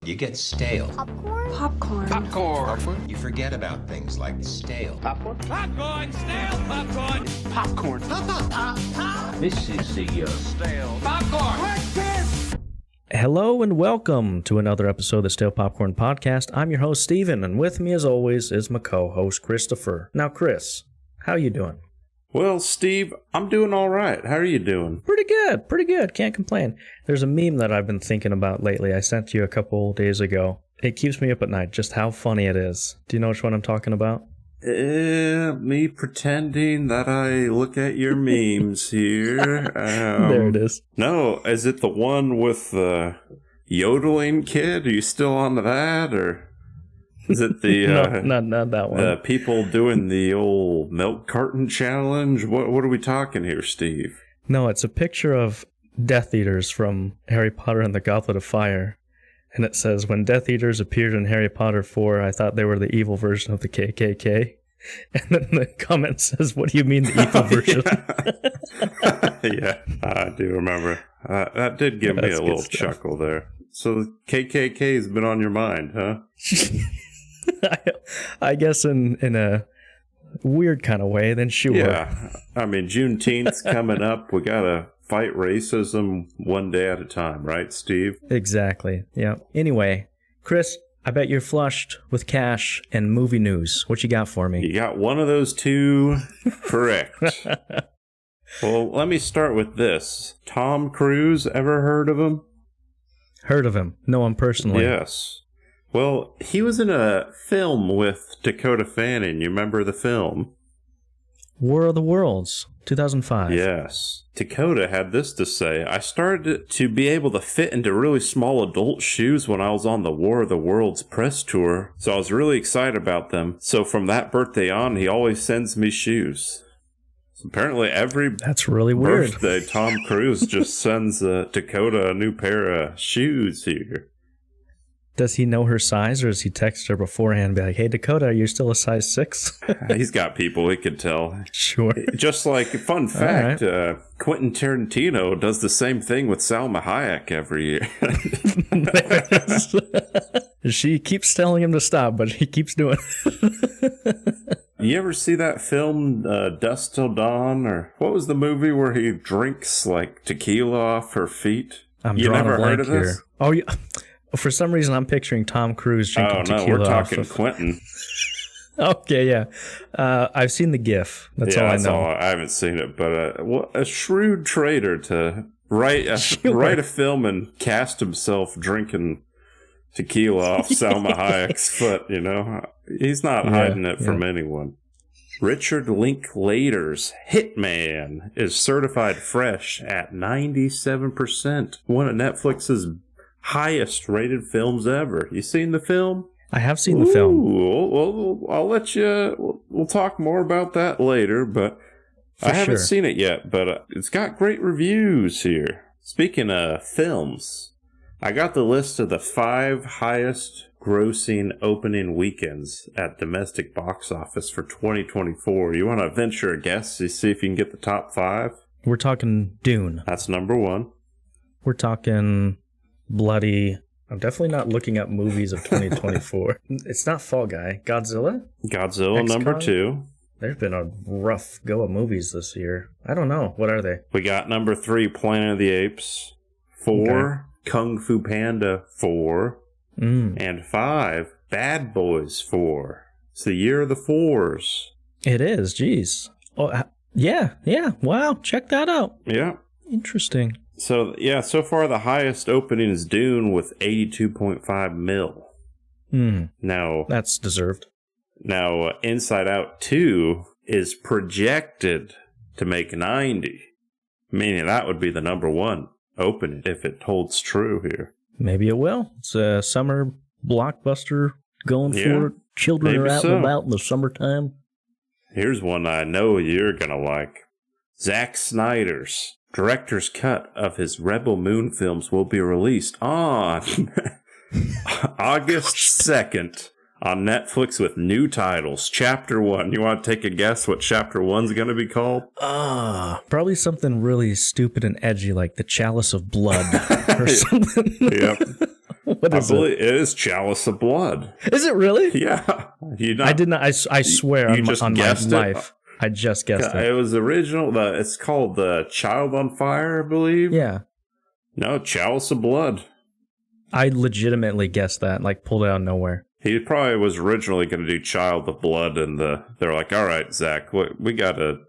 You get stale. Popcorn? Popcorn. Popcorn. You forget about things like stale. Popcorn. Popcorn, stale popcorn. Popcorn. This is the Stale popcorn. What's this? Hello and welcome to another episode of the Stale Popcorn Podcast. I'm your host, Steven, and with me as always is my co-host, Christopher. Now, Chris, how you doing? Well, Steve, I'm doing all right. How are you doing? Pretty good. Can't complain. There's a meme that I've been thinking about lately. I sent you a couple days ago. It keeps me up at night, just how funny it is. Do you know which one I'm talking about? Me pretending that I look at your memes here. There it is. No, is it the one with the yodeling kid? Are you still on that, or is it the no, not that one. The people doing the old milk carton challenge? What are we talking here, Steve? No, it's a picture of Death Eaters from Harry Potter and the Goblet of Fire. And it says, when Death Eaters appeared in Harry Potter 4, I thought they were the evil version of the KKK. And then the comment says, what do you mean the evil version? Yeah, I do remember. That did give me a little chuckle there. So the KKK has been on your mind, huh? I guess in a weird kind of way, then sure. Yeah, I mean, Juneteenth's coming up. We gotta fight racism one day at a time, right, Steve? Exactly, yeah. Anyway, Chris, I bet you're flushed with cash and movie news. What you got for me? You got one of those two correct. Well, let me start with this. Tom Cruise, ever heard of him? Heard of him. Know him personally. Yes. Well, he was in a film with Dakota Fanning. You remember the film? War of the Worlds, 2005. Yes. Dakota had this to say: I started to be able to fit into really small adult shoes when I was on the War of the Worlds press tour, so I was really excited about them. So from that birthday on, he always sends me shoes. So apparently every That's really weird. birthday, Tom Cruise just sends Dakota a new pair of shoes here. Does he know her size, or does he text her beforehand and be like, hey, Dakota, are you still a size 6? He's got people he could tell. Sure. Just like, fun fact, right. Quentin Tarantino does the same thing with Salma Hayek every year. She keeps telling him to stop, but he keeps doing it. You ever see that film, Dusk Till Dawn? Or what was the movie where he drinks, like, tequila off her feet? You never heard of this? Here. Oh, yeah. For some reason, I'm picturing Tom Cruise drinking tequila. Oh, no, we're talking Quentin. Okay, yeah. I've seen the GIF. That's all I know. I haven't seen it, but a shrewd trader to write a film and cast himself drinking tequila off Salma Hayek's foot, you know? He's not hiding it from anyone. Richard Linklater's Hitman is certified fresh at 97%. One of Netflix's highest rated films ever. You seen the film? I have seen the film. Well, I'll let you. We'll talk more about that later, but I haven't seen it yet. But it's got great reviews here. Speaking of films, I got the list of the 5 highest grossing opening weekends at domestic box office for 2024. You want to venture a guess to see if you can get the top 5? We're talking Dune. That's number 1. We're talking bloody. I'm definitely not looking up movies of 2024. It's not Fall Guy. Godzilla, number 2. There's been a rough go of movies this year. I don't know. What are they? We got number 3, Planet of the Apes. 4, Kung Fu Panda 4. And 5, Bad Boys 4. It's the year of the 4s. It is. Jeez. Oh, yeah. Wow. Check that out. Yeah. Interesting. So, yeah, so far the highest opening is Dune with 82.5 mil. Now, that's deserved. Now, Inside Out 2 is projected to make 90, meaning that would be the number 1 opening if it holds true here. Maybe it will. It's a summer blockbuster going for it. Children are out and about in the summertime. Here's one I know you're going to like. Zack Snyder's director's cut of his Rebel Moon films will be released on August 2nd on Netflix with new titles. Chapter 1. You want to take a guess what Chapter 1's going to be called? Probably something really stupid and edgy like The Chalice of Blood or something. Yep. What I is believe it? it is Chalice of Blood. Is it really? Yeah. I did not. I swear you on, just on my guessed it? life. I just guessed It it. was original. It's called the Child on Fire, I believe. Yeah. No, Chalice of Blood. I legitimately guessed that, like pulled it out of nowhere. He probably was originally going to do Child of Blood, and they're like, all right, Zach, we got to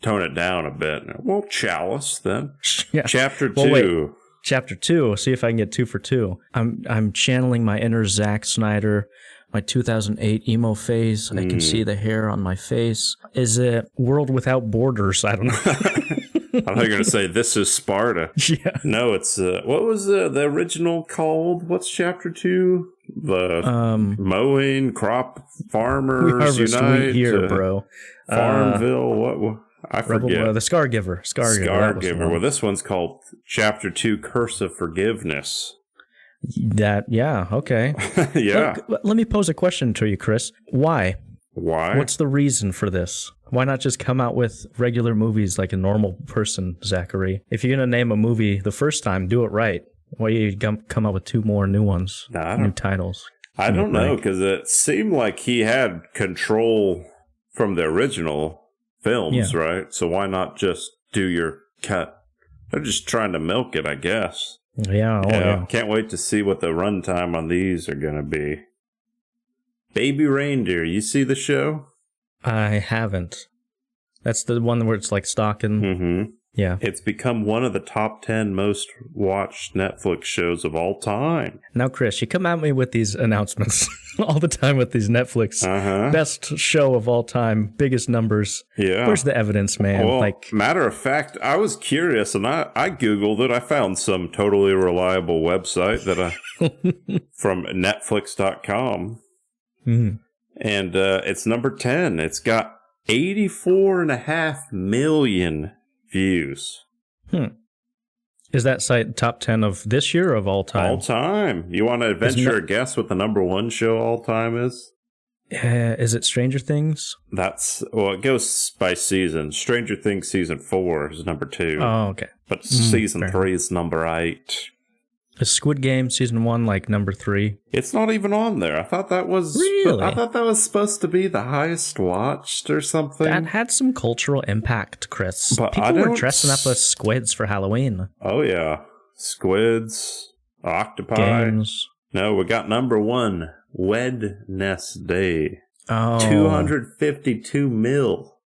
tone it down a bit. Well, Chalice, then. Yeah. Chapter 2. Well, wait. Chapter 2. See if I can get 2 for 2. I'm channeling my inner Zack Snyder, my 2008 emo phase. I can see the hair on my face. Is it World Without Borders? I don't know. I thought you were going to say, This is Sparta. Yeah. No, it's, what was the original called? What's Chapter 2? The mowing, crop farmers We harvest unite. wheat here, bro. Farmville, what? I forget. The Scargiver. Scargiver. Well, this one's called Chapter 2, Curse of Forgiveness. Yeah, okay. Yeah. Let me pose a question to you, Chris. Why? Why? What's the reason for this? Why not just come out with regular movies like a normal person, Zachary? If you're going to name a movie the first time, do it right. Why you come up with 2 more new ones, new titles? I don't know, because it seemed like he had control from the original films, right? So why not just do your cut? They're just trying to milk it, I guess. Yeah. Can't wait to see what the runtime on these are going to be. Baby Reindeer, you see the show? I haven't. That's the one where it's like stalking. Mm-hmm. Yeah. It's become one of the top 10 most watched Netflix shows of all time. Now, Chris, you come at me with these announcements all the time with these Netflix best show of all time, biggest numbers. Yeah. Where's the evidence, man? Well, matter of fact, I was curious and I Googled it. I found some totally reliable website from Netflix.com. Mm. And it's number 10. It's got 84.5 million views. Is that site top 10 of this year or of all time? All time. You want to venture a guess what the number 1 show all time is? Is it Stranger Things? It goes by season. Stranger Things season 4 is number 2. Oh, okay. But season 3 is number 8. Is Squid Game season 1 like number 3? It's not even on there. I thought that was really. I thought that was supposed to be the highest watched or something. That had some cultural impact, Chris. But people were dressing up as squids for Halloween. Oh yeah, squids, octopi. Games. No, we got number 1, Wednesday. Oh, 252 mil.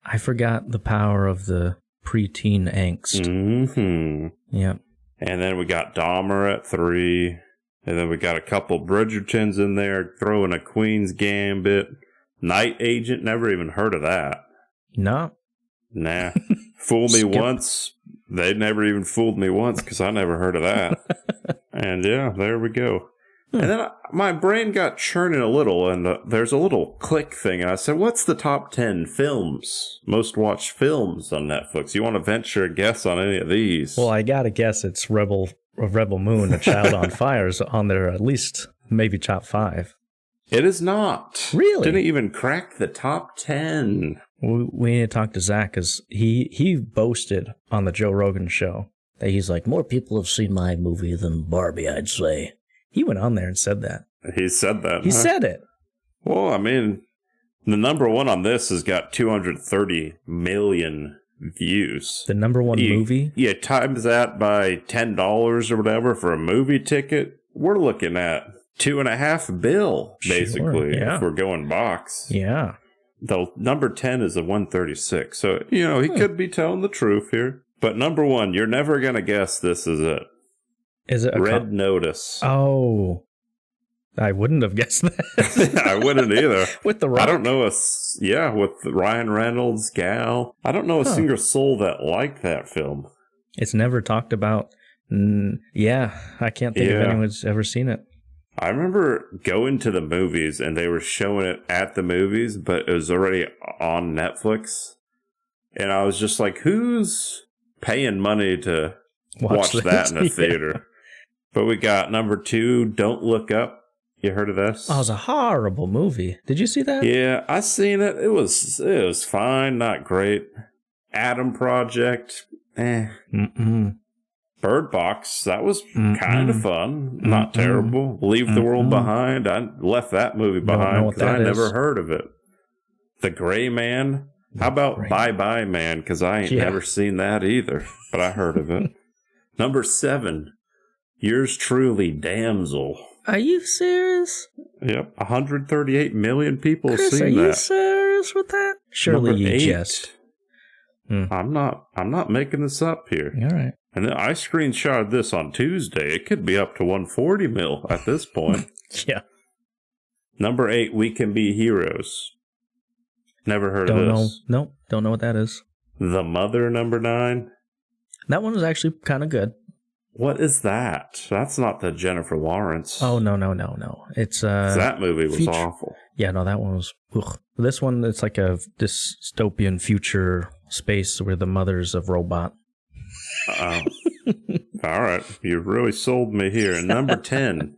I forgot the power of the preteen angst. Mm-hmm. Yep. And then we got Dahmer at 3. And then we got a couple Bridgertons in there, throwing a Queen's Gambit. Night Agent, never even heard of that. No. Nah. Fool Me Once. They never even fooled me once because I never heard of that. And yeah, there we go. And then my brain got churning a little, and there's a little click thing. And I said, what's the top 10 films, most watched films on Netflix? You want to venture a guess on any of these? Well, I got to guess it's Rebel Moon, A Child on Fire is on there at least, maybe top 5. It is not. Really? Didn't even crack the top 10. We need to talk to Zach because he boasted on the Joe Rogan show that he's like, more people have seen my movie than Barbie, I'd say. He went on there and said that. He said that. He said it. Well, I mean, the number 1 on this has got 230 million views. The number 1 movie? Yeah, times that by $10 or whatever for a movie ticket. We're looking at $2.5 billion, basically, if we're going box. Yeah. The number 10 is a 136. So, he could be telling the truth here. But number 1, you're never going to guess this is it. Is it Red Notice? Oh, I wouldn't have guessed that. I wouldn't either. With the Rock? I don't know with Ryan Reynolds, Gal. I don't know a single soul that liked that film. It's never talked about. Yeah, I can't think of anyone who's ever seen it. I remember going to the movies and they were showing it at the movies, but it was already on Netflix. And I was just like, who's paying money to watch that in a theater? But we got number 2, Don't Look Up. You heard of this? Oh, it was a horrible movie. Did you see that? Yeah, I seen it. It was fine, not great. Adam Project, Mm-mm. Bird Box, that was kind of fun. Not terrible. Leave the World Behind. I left that movie behind because I never heard of it. The Gray Man. How about Bye Bye Man? Because I ain't never seen that either, but I heard of it. Number 7, yours truly, Damsel. Are you serious? Yep, 138 million people have seen that. Are you serious with that? Surely Number you 8, jest. I'm not making this up here. All right. And then I screenshotted this on Tuesday. It could be up to 140 mil at this point. Yeah. Number 8, We Can Be Heroes. Never heard of this. Nope, don't know what that is. The Mother, number 9. That one was actually kind of good. What is that? That's not the Jennifer Lawrence. Oh, no. It's that movie was awful. Yeah, no, that one was... Ugh. This one, it's like a dystopian future space where the mother's a robot. All right. You really sold me here. And number 10,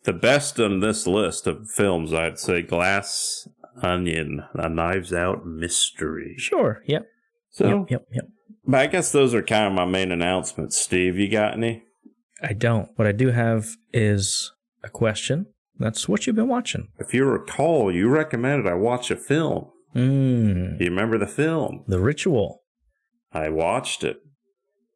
the best on this list of films, I'd say Glass Onion, a Knives Out mystery. Sure, yep. So, Yep. But I guess those are kind of my main announcements. Steve, you got any? I don't. What I do have is a question. That's what you've been watching. If you recall, you recommended I watch a film. Do you remember the film? The Ritual. I watched it.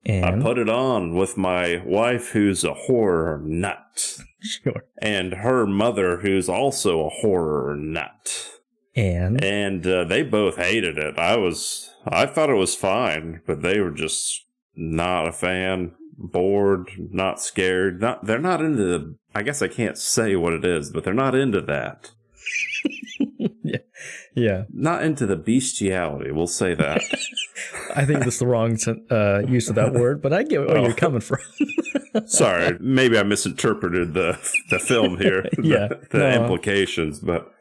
And I put it on with my wife, who's a horror nut. Sure. And her mother, who's also a horror nut. And they both hated it. I thought it was fine, but they were just not a fan, bored, not scared. They're not into the, I guess I can't say what it is, but they're not into that. Yeah. Not into the bestiality, we'll say that. I think that's the wrong use of that word, but I get where you're coming from. Sorry, maybe I misinterpreted the film here, the implications, but...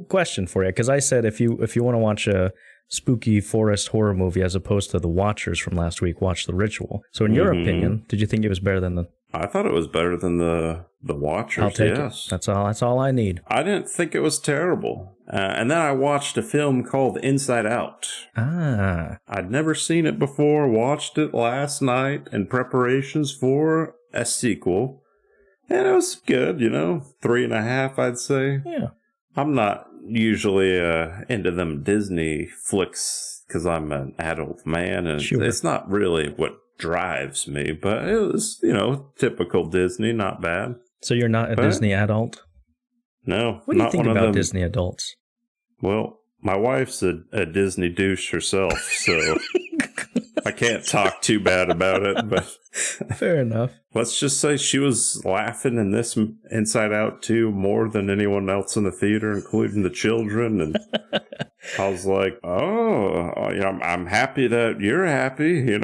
Question for you, because I said if you want to watch a spooky forest horror movie as opposed to The Watchers from last week, watch The Ritual. So in your opinion, did you think it was better than I thought it was better than the Watchers. I'll take it. That's all I need. I didn't think it was terrible. And then I watched a film called Inside Out. I'd never seen it before. Watched it last night in preparations for a sequel. And it was good, 3.5, I'd say. Yeah. I'm not usually into them Disney flicks because I'm an adult man, and it's not really what drives me, but it was, typical Disney, not bad. So you're not a Disney adult? No. What do you think about Disney adults? Well, my wife's a Disney douche herself, so I can't talk too bad about it, but... Fair enough. Let's just say she was laughing in this Inside Out 2 more than anyone else in the theater, including the children, and I was like, I'm happy that you're happy,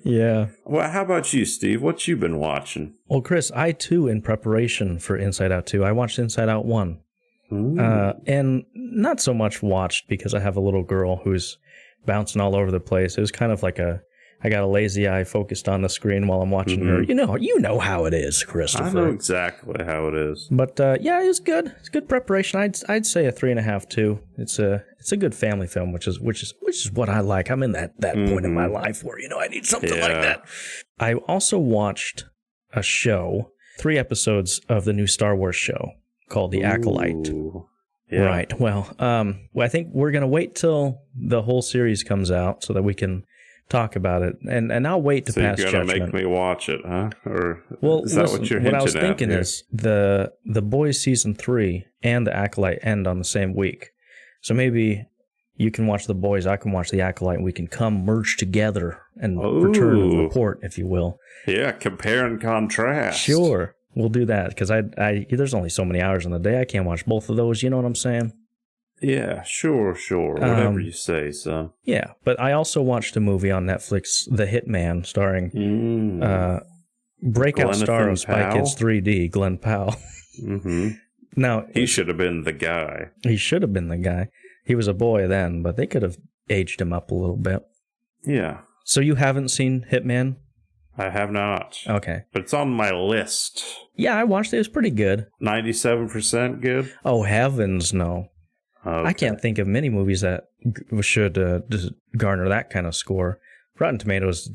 Yeah. Well, how about you, Steve? What you been watching? Well, Chris, I too, in preparation for Inside Out 2, I watched Inside Out 1. And not so much watched because I have a little girl who's bouncing all over the place. It was kind of like I got a lazy eye focused on the screen while I'm watching her. You know how it is, Christopher. I know exactly how it is. But yeah, it was good. It's good preparation. I'd say a 3.5 too. It's a good family film, which is what I like. I'm in that point in my life where I need something like that. I also watched a show, 3 episodes of the new Star Wars show called The Acolyte. Yeah. Right. Well, I think we're gonna wait till the whole series comes out so that we can talk about it, and I'll wait to pass judgment. You're gonna make me watch it, huh? Or is listen, that what you're hinting at? What I was thinking is the Boys season 3 and the Acolyte end on the same week, so maybe you can watch the Boys, I can watch the Acolyte, and we can come merge together and return a report, if you will. Yeah, compare and contrast. Sure, we'll do that because I there's only so many hours in the day. I can't watch both of those. You know what I'm saying? Yeah, sure. Whatever you say, son. Yeah, but I also watched a movie on Netflix, The Hitman, starring breakout star of Spy Kids 3D, Glenn Powell. Now he should have been the guy. He should have been the guy. He was a boy then, but they could have aged him up a little bit. Yeah. So you haven't seen Hitman? I have not. Okay. But it's on my list. Yeah, I watched it. It was pretty good. 97% good? Oh, heavens, no. Okay. I can't think of many movies that should garner that kind of score. Rotten Tomatoes,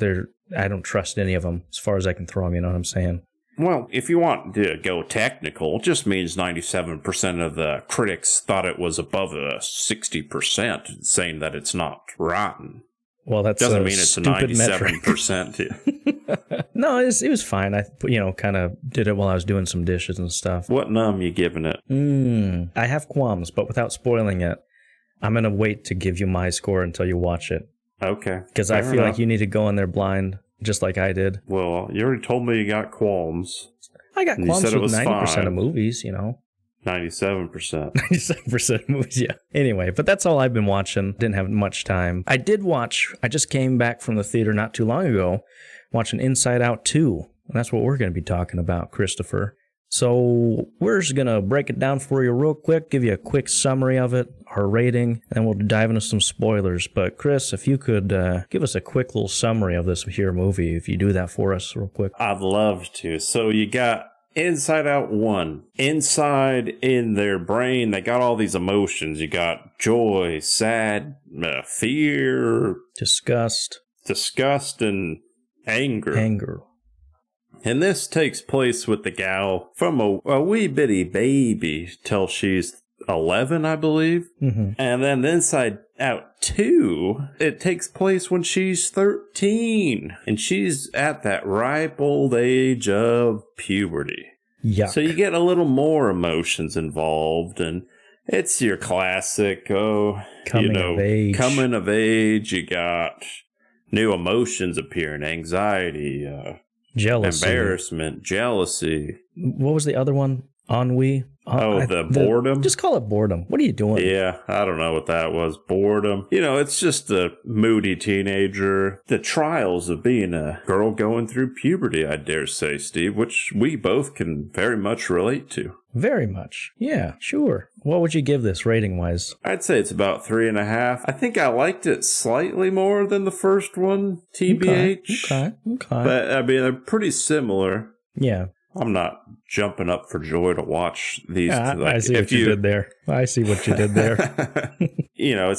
I don't trust any of them as far as I can throw them, you know what I'm saying? Well, if you want to go technical, it just means 97% of the critics thought it was above a 60%, saying that it's not rotten. Well, that doesn't mean it's a 97%. No, it was fine. I, kind of did it while I was doing some dishes and stuff. What you giving it? I have qualms, but without spoiling it, I'm going to wait to give you my score until you watch it. Okay. Because I feel like you need to go in there blind, just like I did. Well, you already told me you got qualms. I got qualms with 90% of movies, 97%. 97% of movies, yeah. Anyway, but that's all I've been watching. Didn't have much time. I just came back from the theater not too long ago, watching Inside Out 2. And that's what we're going to be talking about, Christopher. So we're just going to break it down for you real quick, give you a quick summary of it, our rating, and we'll dive into some spoilers. But Chris, if you could give us a quick little summary of this here movie, if you do that for us real quick. I'd love to. So you got Inside Out 1. Inside in their brain, they got all these emotions. You got joy, sad, fear, disgust, and anger. And this takes place with the gal from a wee bitty baby till she's 11, I believe. Mm-hmm. And then Inside Out 2, it takes place when she's 13. And she's at that ripe old age of puberty. Yuck. So you get a little more emotions involved. And it's your classic, coming of age. You got new emotions appearing, anxiety, jealousy, embarrassment, jealousy. What was the other one? Ennui? The boredom? Just call it boredom. What are you doing? Yeah, I don't know what that was. Boredom. It's just a moody teenager. The trials of being a girl going through puberty, I dare say, Steve, which we both can very much relate to. Very much. Yeah, sure. What would you give this rating-wise? I'd say it's about 3.5. I think I liked it slightly more than the first one, TBH. Okay. But, they're pretty similar. Yeah. I'm not jumping up for joy to watch these. I see what you did there. It's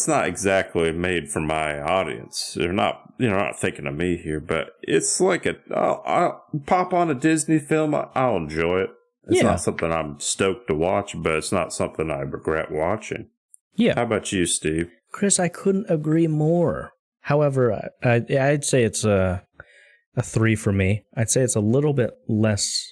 not exactly made for my audience. They're not thinking of me here, but it's like I'll pop on a Disney film. I'll enjoy it. It's not something I'm stoked to watch, but it's not something I regret watching. Yeah. How about you, Steve? Chris, I couldn't agree more. However, I'd say it's a 3 for me. I'd say it's a little bit less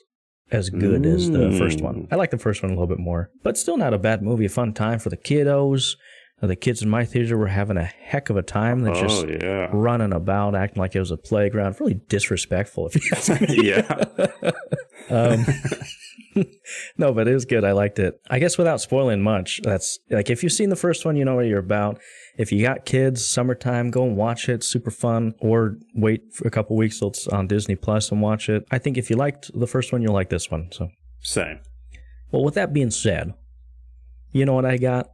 as good as the first one. I like the first one a little bit more, but still not a bad movie. A fun time for the kiddos. The kids in my theater were having a heck of a time. They're just running about, acting like it was a playground. Really disrespectful, if you ask me. Yeah. No, but it was good. I liked it. I guess without spoiling much, that's like if you've seen the first one, you know what you're about. If you got kids, summertime, go and watch it. Super fun. Or wait for a couple weeks till it's on Disney Plus and watch it. I think if you liked the first one, you'll like this one. So same. Well, with that being said, you know what I got?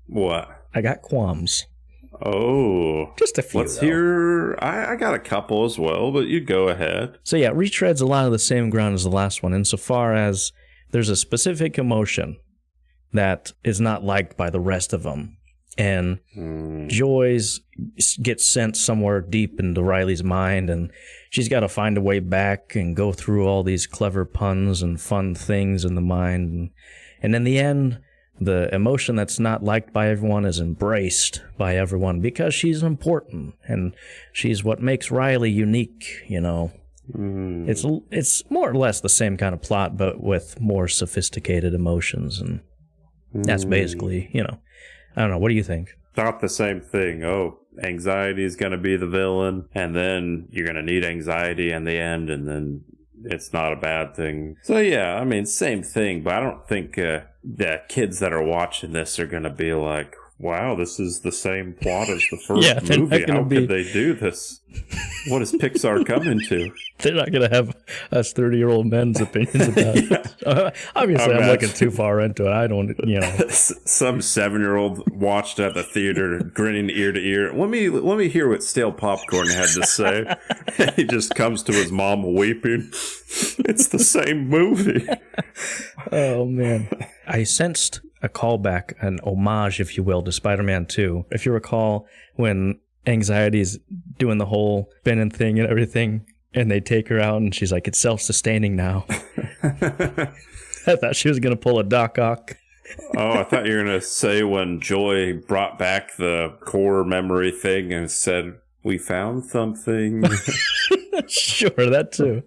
What? I got qualms. Oh. Just a few. Let's hear. I got a couple as well, but you go ahead. So yeah, retreads a lot of the same ground as the last one, insofar as there's a specific emotion that is not liked by the rest of them. And Joy's gets sent somewhere deep into Riley's mind, and she's got to find a way back and go through all these clever puns and fun things in the mind. And in the end, the emotion that's not liked by everyone is embraced by everyone because she's important, and she's what makes Riley unique, It's more or less the same kind of plot, but with more sophisticated emotions, and that's basically, I don't know. What do you think? Not the same thing. Anxiety is going to be the villain, and then you're going to need anxiety in the end, and then it's not a bad thing. So yeah, same thing, but I don't think the kids that are watching this are going to be like, wow, this is the same plot as the first movie. How could they do this? What is Pixar coming to? They're not going to have us 30-year-old men's opinions about it. Obviously, I'm looking too far into it. I don't, Some 7-year-old watched at the theater, grinning ear to ear. Let me hear what Stale Popcorn had to say. He just comes to his mom weeping. It's the same movie. Oh, man. I sensed a callback, an homage, if you will, to Spider-Man 2. If you recall, when Anxiety's doing the whole spinning thing and everything, and they take her out, and she's like, it's self-sustaining now. I thought she was going to pull a Doc Ock. Oh, I thought you were going to say when Joy brought back the core memory thing and said, we found something. Sure, that too.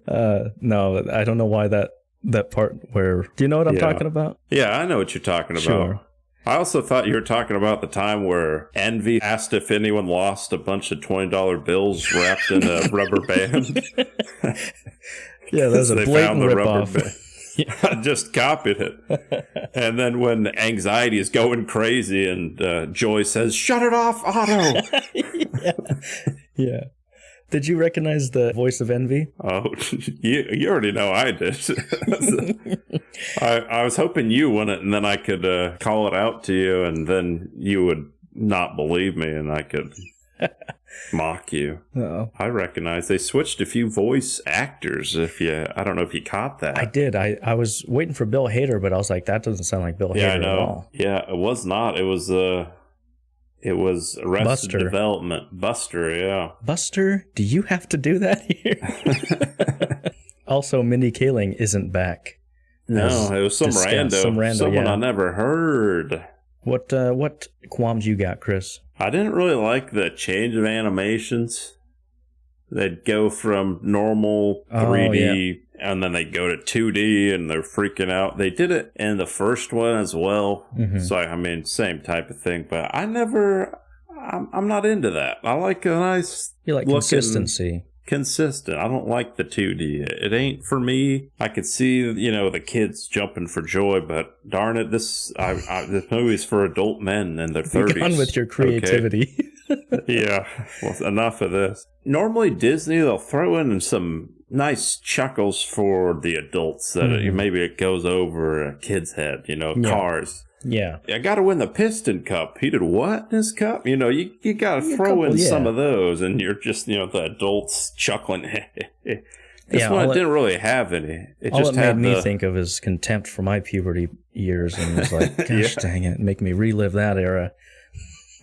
No, I don't know why that part where... Do you know what I'm talking about? Yeah, I know what you're talking about. Sure. I also thought you were talking about the time where Envy asked if anyone lost a bunch of $20 bills wrapped in a rubber band. Yeah, that's a blatant ripoff. I just copied it. And then when Anxiety is going crazy and Joy says, shut it off, Otto. Yeah. Did you recognize the voice of Envy? Oh, you already know I did. I was hoping you wouldn't, and then I could call it out to you, and then you would not believe me, and I could mock you. Uh-oh. I recognize they switched a few voice actors. I don't know if you caught that. I did. I was waiting for Bill Hader, but I was like, that doesn't sound like Bill Hader at all. Yeah, it was not. It was Arrested Buster. Development. Buster, yeah. Buster, do you have to do that here? Also, Mindy Kaling isn't back. No, it was some rando. Someone I never heard. What qualms you got, Chris? I didn't really like the change of animations. They'd go from normal 3D and then they'd go to 2D and they're freaking out. They did it in the first one as well. Mm-hmm. So, I mean, same type of thing. But I'm not into that. I like a nice... You like consistency. Consistent. I don't like the 2D. It ain't for me. I could see, the kids jumping for joy, but darn it, this movie's for adult men in their 30s. Be gone with your creativity. Okay. Yeah. Well, enough of this. Normally, Disney, they'll throw in some nice chuckles for the adults that maybe it goes over a kid's head, Cars. Yeah. I got to win the Piston Cup. He did what in his cup? You got to throw in some of those, and you're just, the adults chuckling. This one didn't really have any. It just made me think of his contempt for my puberty years, and was like, gosh dang it, make me relive that era.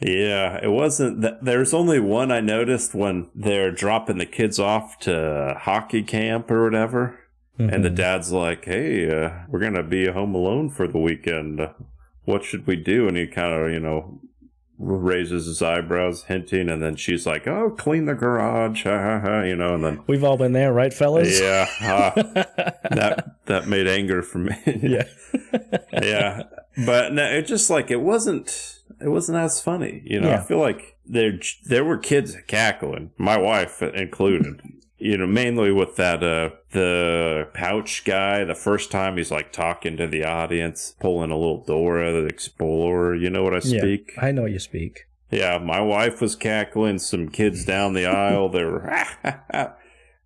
Yeah, it wasn't that. There's only one I noticed when they're dropping the kids off to hockey camp or whatever, and the dad's like, hey, we're going to be home alone for the weekend. What should we do? And he kind of, raises his eyebrows, hinting, and then she's like, oh, clean the garage, and then... We've all been there, right, fellas? Yeah, that made anger for me. Yeah. Yeah, but no, it just, it wasn't as funny, I feel like there were kids cackling, my wife included. Mainly with that, the pouch guy, the first time he's talking to the audience, pulling a little Dora the Explorer. You know what I speak? Yeah, I know you speak. Yeah, my wife was cackling, some kids down the aisle, they were,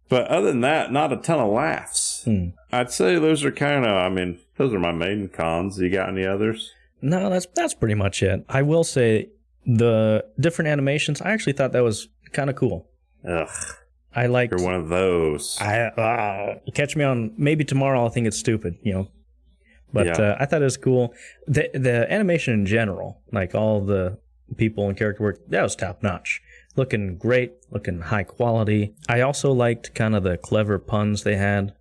but other than that, not a ton of laughs. I'd say those are those are my main cons. You got any others? No, that's pretty much it. I will say the different animations, I actually thought that was kind of cool. Ugh. I liked... You're one of those. Catch me on... Maybe tomorrow I'll think it's stupid, But I thought it was cool. The animation in general, all the people and character work, that was top-notch. Looking great, looking high quality. I also liked kind of the clever puns they had.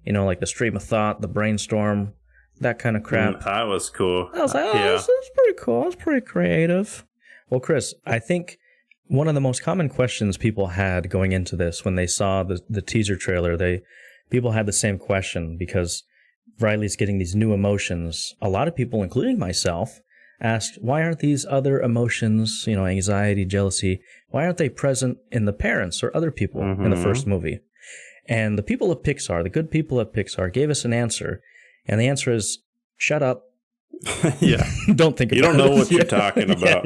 The stream of thought, the brainstorm, that kind of crap. That was cool. I was like, this is pretty cool. It's pretty creative. Well, Chris, I think... one of the most common questions people had going into this when they saw the teaser trailer, people had the same question because Riley's getting these new emotions. A lot of people, including myself, asked, why aren't these other emotions, anxiety, jealousy, why aren't they present in the parents or other people in the first movie? And the people at Pixar, the good people at Pixar, gave us an answer. And the answer is, shut up. Yeah. Don't think about it. You don't know what you're talking about.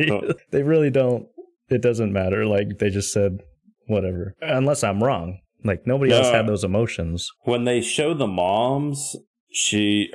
They really don't. It doesn't matter. They just said whatever. Unless I'm wrong. Nobody else had those emotions. When they show the moms,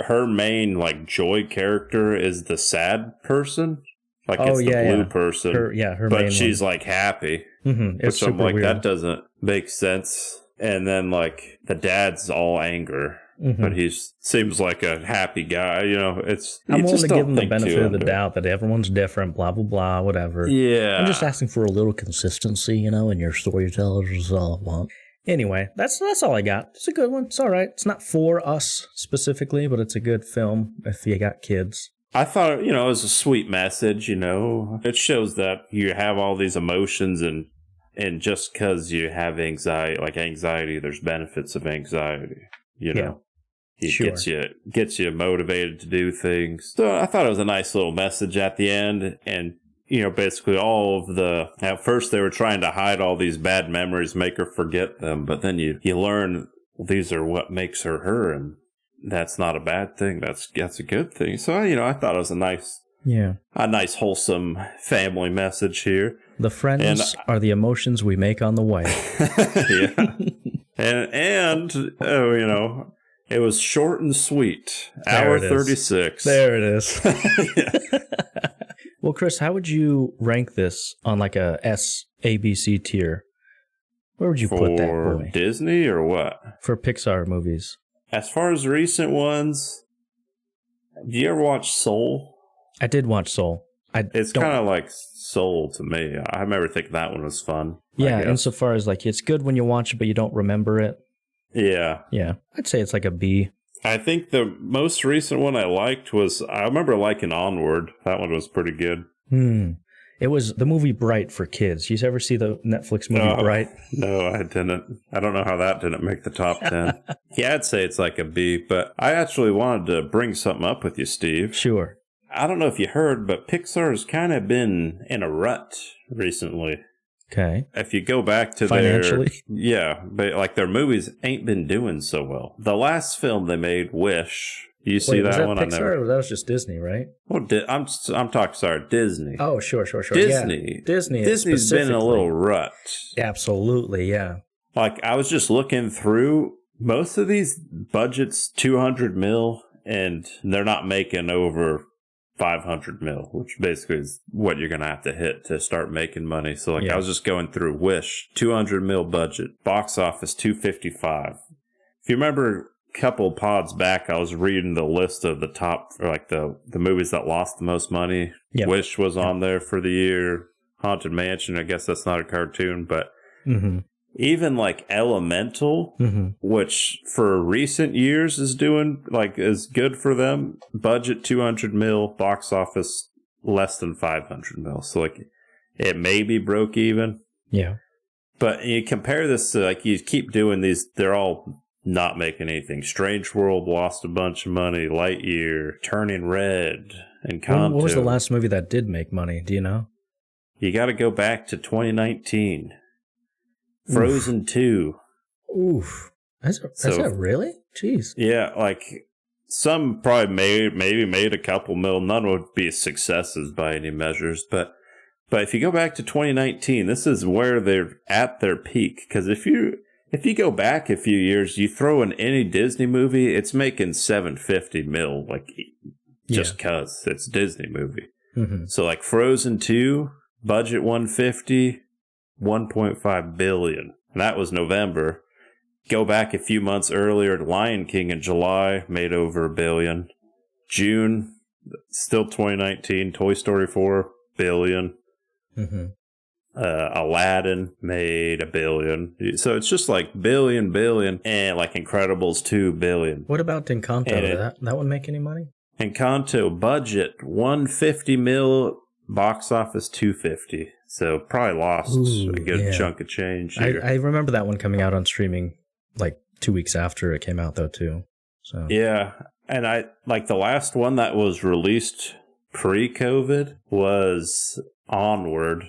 her main joy character is the sad person. It's the blue person. Her but main she's one. happy. It's which I'm weird. that doesn't make sense. And then the dad's all anger. but he seems like a happy guy. You know, I'm willing to give him the benefit of the doubt that everyone's different, blah, blah, blah, whatever. Yeah. I'm just asking for a little consistency, you know, in your storytellers is all I want. Anyway, that's all I got. It's a good one. It's all right. It's not for us specifically, but it's a good film if you got kids. I thought, you know, it was a sweet message, you know. It shows that you have all these emotions and just because you have anxiety, there's benefits of anxiety, you know. It gets you motivated to do things. So I thought it was a nice little message at the end. And, you know, basically at first they were trying to hide all these bad memories, make her forget them. But then you learn these are what makes her her. And that's not a bad thing. That's a good thing. So, you know, I thought it was a nice wholesome family message here. The friends are the emotions we make on the way. Yeah. and you know, it was short and sweet. Hour 36. There it is. Well, Chris, how would you rank this on like a S-ABC tier? Where would you put that boy? For Disney or what? For Pixar movies. As far as recent ones, do you ever watch Soul? I did watch Soul. It's kind of like Soul to me. I remember thinking that one was fun. Yeah, insofar as like it's good when you watch it, but you don't remember it. Yeah. Yeah, I'd say it's like a B. I think the most recent one I liked was, I remember liking Onward. That one was pretty good. It was the movie Bright for kids. You ever see the Netflix movie Bright? No, I didn't. I don't know how that didn't make the top 10. Yeah, I'd say it's like a B, but I actually wanted to bring something up with you, Steve. Sure. I don't know if you heard, but Pixar's kind of been in a rut recently. Okay. If you go back to financially, but like their movies ain't been doing so well. The last film they made, Wish. You see that one? Pixar? That was just Disney, right? Well, I'm talking. Sorry, Disney. Oh, sure. Disney. Yeah. Disney's been in a little rut. Absolutely, yeah. Like I was just looking through most of these budgets, $200 million, and they're not making over $500 million, which basically is what you're going to have to hit to start making money. So I was just going through Wish, $200 million budget, box office $255. If you remember a couple pods back, I was reading the list of the top, or like the movies that lost the most money. Yep. Wish was on there for the year. Haunted Mansion, I guess that's not a cartoon, but even like Elemental, which for recent years is good for them. Budget $200 million, box office less than $500 million. So like it maybe broke even. Yeah. But you compare this to like you keep doing these, they're all not making anything. Strange World lost a bunch of money. Lightyear, Turning Red, and Encanto. What was the last movie that did make money? Do you know? You got to go back to 2019. Frozen 2. Oof. Is that really? Jeez. Yeah, like some probably maybe made a couple mil. None would be successes by any measures. But if you go back to 2019, this is where they're at their peak. Because if you go back a few years, you throw in any Disney movie, it's making $750 million, like just because it's a Disney movie. So like Frozen 2, budget $150. $1.5 billion. And that was November. Go back a few months earlier, Lion King in July made over $1 billion. June, still 2019, Toy Story 4, $1 billion. Aladdin made $1 billion. So it's just like billion, and like Incredibles 2 billion. What about Encanto? Did that one make any money? Encanto budget $150 million, box office $250. So probably lost a good chunk of change here. I remember that one coming out on streaming like 2 weeks after it came out though too. So yeah, and I like the last one that was released pre-COVID was Onward,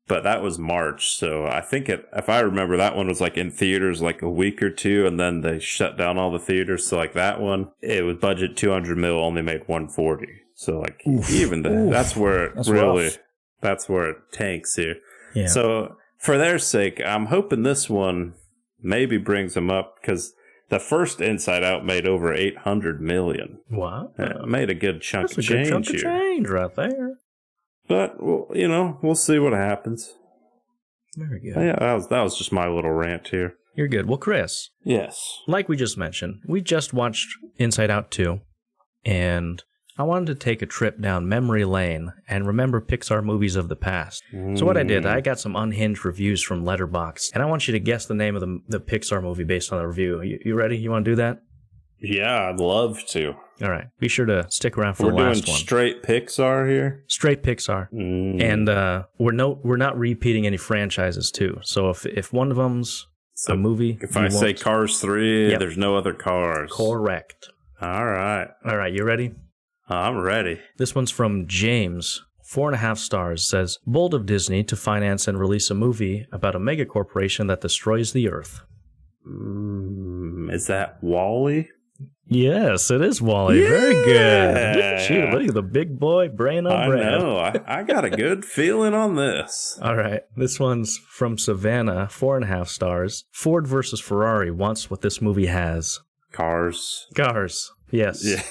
but that was March. So I think if I remember, that one was like in theaters like a week or two, and then they shut down all the theaters. So like that one, it was budget $200 million, only made $140. So like that's where it rough. That's where it tanks here. Yeah. So for their sake, I'm hoping this one maybe brings them up, because the first Inside Out made over $800 million. Wow. It made a good chunk of change here. That's a good chunk of change right there. But, we'll see what happens. Very good. Yeah, that was just my little rant here. You're good. Well, Chris, Yes. like we just mentioned, we just watched Inside Out 2, and I wanted to take a trip down memory lane and remember Pixar movies of the past. So what I did, I got some unhinged reviews from Letterboxd, and I want you to guess the name of the Pixar movie based on the review. You ready? You want to do that? Yeah, I'd love to. All right. Be sure to stick around for We're the doing last one. straight Pixar here? Straight Pixar. And we're not repeating any franchises, too. So if one of them's a movie... If I say Cars 3, Yep. there's no other cars. Correct. All right. All right, you ready? I'm ready. This one's from James, 4.5 stars, says, bold of Disney to finance and release a movie about a megacorporation that destroys the Earth. Is that Wall-E? Yes, it is Wall-E. Yeah! Very good. Look at you. Look at the big boy brain on I brand. know. I got a good feeling on this. All right. This one's from Savannah, 4.5 stars. Ford versus Ferrari wants what this movie has. Cars. Cars. Yes. Yeah.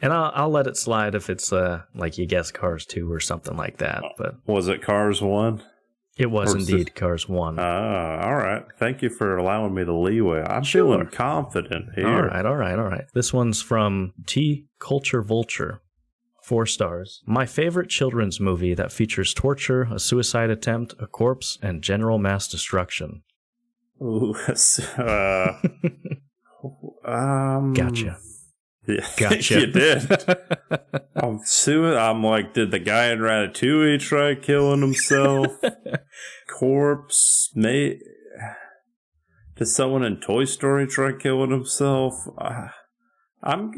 And I'll let it slide if it's like you guess Cars 2 or something like that. But Was it Cars 1? it was Or is indeed Cars 1. All right. Thank you for allowing me the leeway. I'm Sure. feeling confident here. All right. This one's from T Culture Vulture. 4 stars. My favorite children's movie that features torture, a suicide attempt, a corpse, and general mass destruction. Ooh, Gotcha. Yeah, Gotcha. you did. I'm like, did the guy in Ratatouille try killing himself? Corpse, mate. Did someone in Toy Story try killing himself? I'm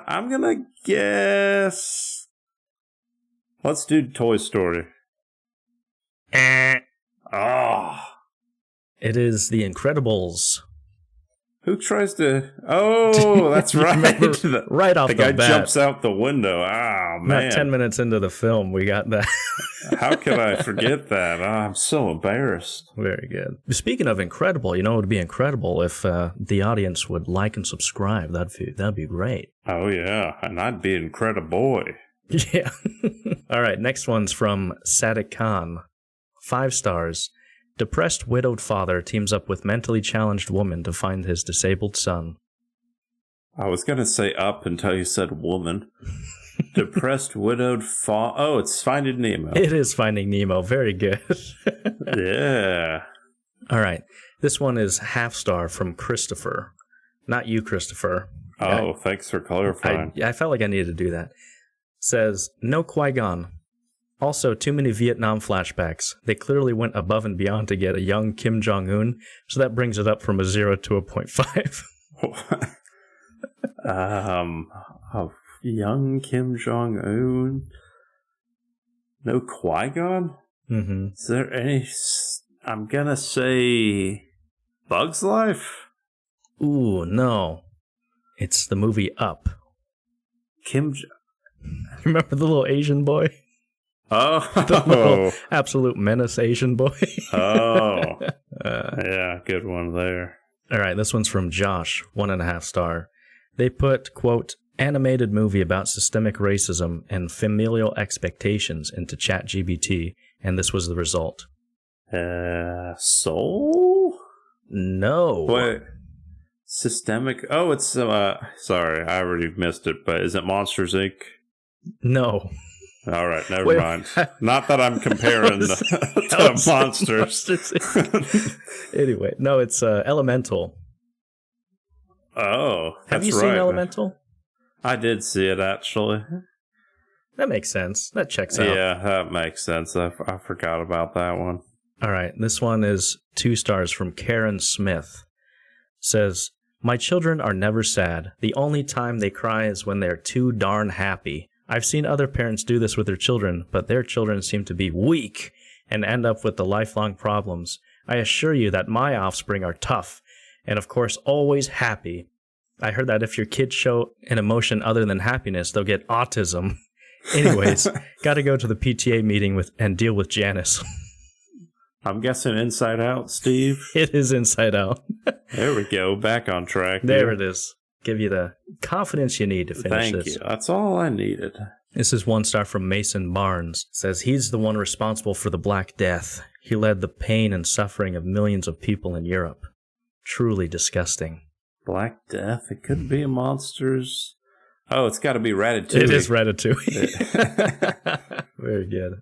gonna guess. Let's do Toy Story. Oh, It is The Incredibles. who tries to? Oh, that's right. Remember, right off The the guy bat. jumps out the window. Oh, man. Not 10 minutes into the film, we got that. How could I forget that? Oh, I'm so embarrassed. Very good. Speaking of incredible, it would be incredible if the audience would like and subscribe. That'd be great. Oh, yeah. And I'd be incredible. Yeah. All right, next one's from Sadiq Khan. 5 stars. Depressed widowed father teams up with mentally challenged woman to find his disabled son. I was going to say up until you said woman. Depressed widowed Oh, it's Finding Nemo. It is Finding Nemo. Very good. Yeah. All right. This one is half star from Christopher. Not you, Christopher. Oh, thanks for clarifying. I felt like I needed to do that. Says, no Qui-Gon. Also, too many Vietnam flashbacks. They clearly went above and beyond to get a young Kim Jong-un, so that brings it up from a 0 to a 0.5. A young Kim Jong-un? No Qui-Gon? Mm-hmm. Is there any... I'm gonna say... Bug's Life? Ooh, no. It's the movie Up. Remember the little Asian boy? Oh. The little absolute menace Asian boy? Oh. Yeah, good one there. All right, this one's from Josh, 1.5 star. They put, quote, animated movie about systemic racism and familial expectations into ChatGPT, and this was the result. Soul? No. Wait. Systemic? Oh, it's, sorry, I already missed it, but is it Monsters, Inc.? No. All right, never mind. Not that I'm comparing to monsters. Anyway, no, it's Elemental. Oh, that's Have you right. seen Elemental? I did see it, actually. That makes sense. That checks out. Yeah, that makes sense. I forgot about that one. All right, this one is 2 stars from Karen Smith. Says, my children are never sad. The only time they cry is when they're too darn happy. I've seen other parents do this with their children, but their children seem to be weak and end up with the lifelong problems. I assure you that my offspring are tough and, of course, always happy. I heard that if your kids show an emotion other than happiness, they'll get autism. Anyways, gotta go to the PTA meeting and deal with Janice. I'm guessing Inside Out, Steve. It is Inside Out. There we go. Back on track. There it is. Give you the confidence you need to finish this. Thank you. That's all I needed. This is 1 star from Mason Barnes. It says, he's the one responsible for the Black Death. He led the pain and suffering of millions of people in Europe. truly disgusting. Black Death. It could be a Monsters. Oh, it's got to be Ratatouille. It is Ratatouille. Very good.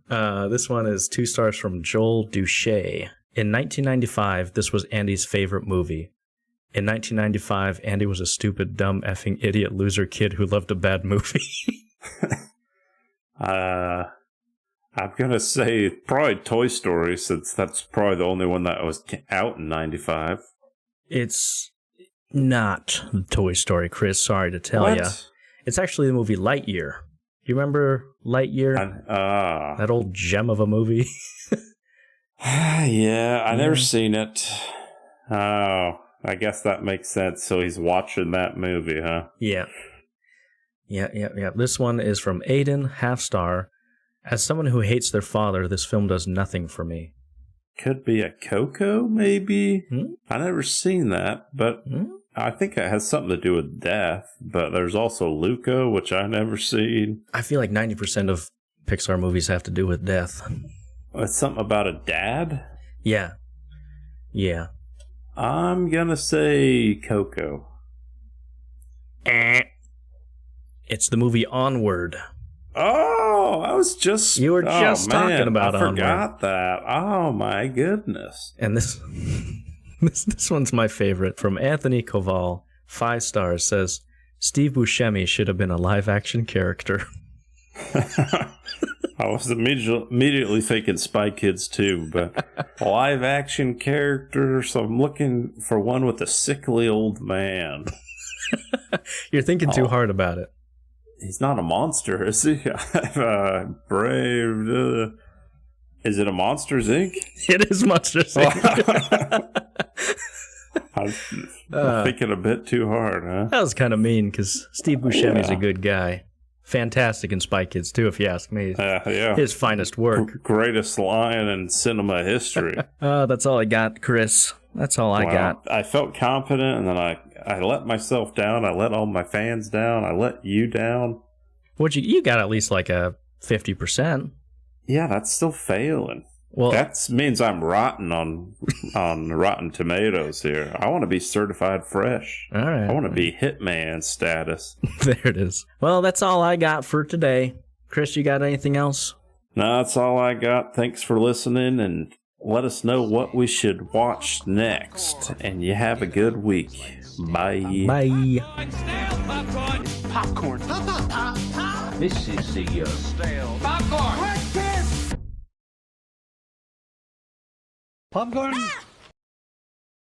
This one is 2 stars from Joel Duche. In 1995, this was Andy's favorite movie. In 1995, Andy was a stupid, dumb, effing idiot loser kid who loved a bad movie. I'm going to say probably Toy Story, since that's probably the only one that was out in 95. It's not Toy Story, Chris. Sorry to tell you. It's actually the movie Lightyear. You remember Lightyear? That old gem of a movie? Yeah, I never seen it. Oh, I guess that makes sense. So he's watching that movie, huh? Yeah. This one is from Aiden, half star. As someone who hates their father, this film does nothing for me. Could be a Coco, maybe? I never seen that, but I think it has something to do with death. But there's also Luca, which I never seen. I feel like 90% of Pixar movies have to do with death. It's something about a dad? Yeah. I'm gonna say Coco. It's the movie Onward. Oh, I was just... You were just talking about Onward. I forgot that. Oh, my goodness. And this one's my favorite. From Anthony Koval, 5 stars, says, Steve Buscemi should have been a live-action character. I was immediately thinking Spy Kids 2, but live-action character, so I'm looking for one with a sickly old man. You're thinking too hard about it. He's not a monster, is he? Brave. Is it a Monsters, Inc.? It is Monsters, Inc. I'm thinking a bit too hard, huh? That was kind of mean, because Steve Buscemi's a good guy. Fantastic in Spy Kids 2, if you ask me. Yeah. His finest work. Greatest line in cinema history. That's all I got, Chris. That's all I got. I felt confident, and then I let myself down. I let all my fans down. I let you down. You got at least like a 50%. Yeah, that's still failing. Well, that means I'm rotten on Rotten Tomatoes here. I want to be certified fresh. All right. I want to be Hitman status. There it is. Well, that's all I got for today. Chris, you got anything else? No, that's all I got. Thanks for listening, and let us know what we should watch next. And you have a good week. Bye. Bye. Popcorn. This is the Stale. Popcorn. Popcorn?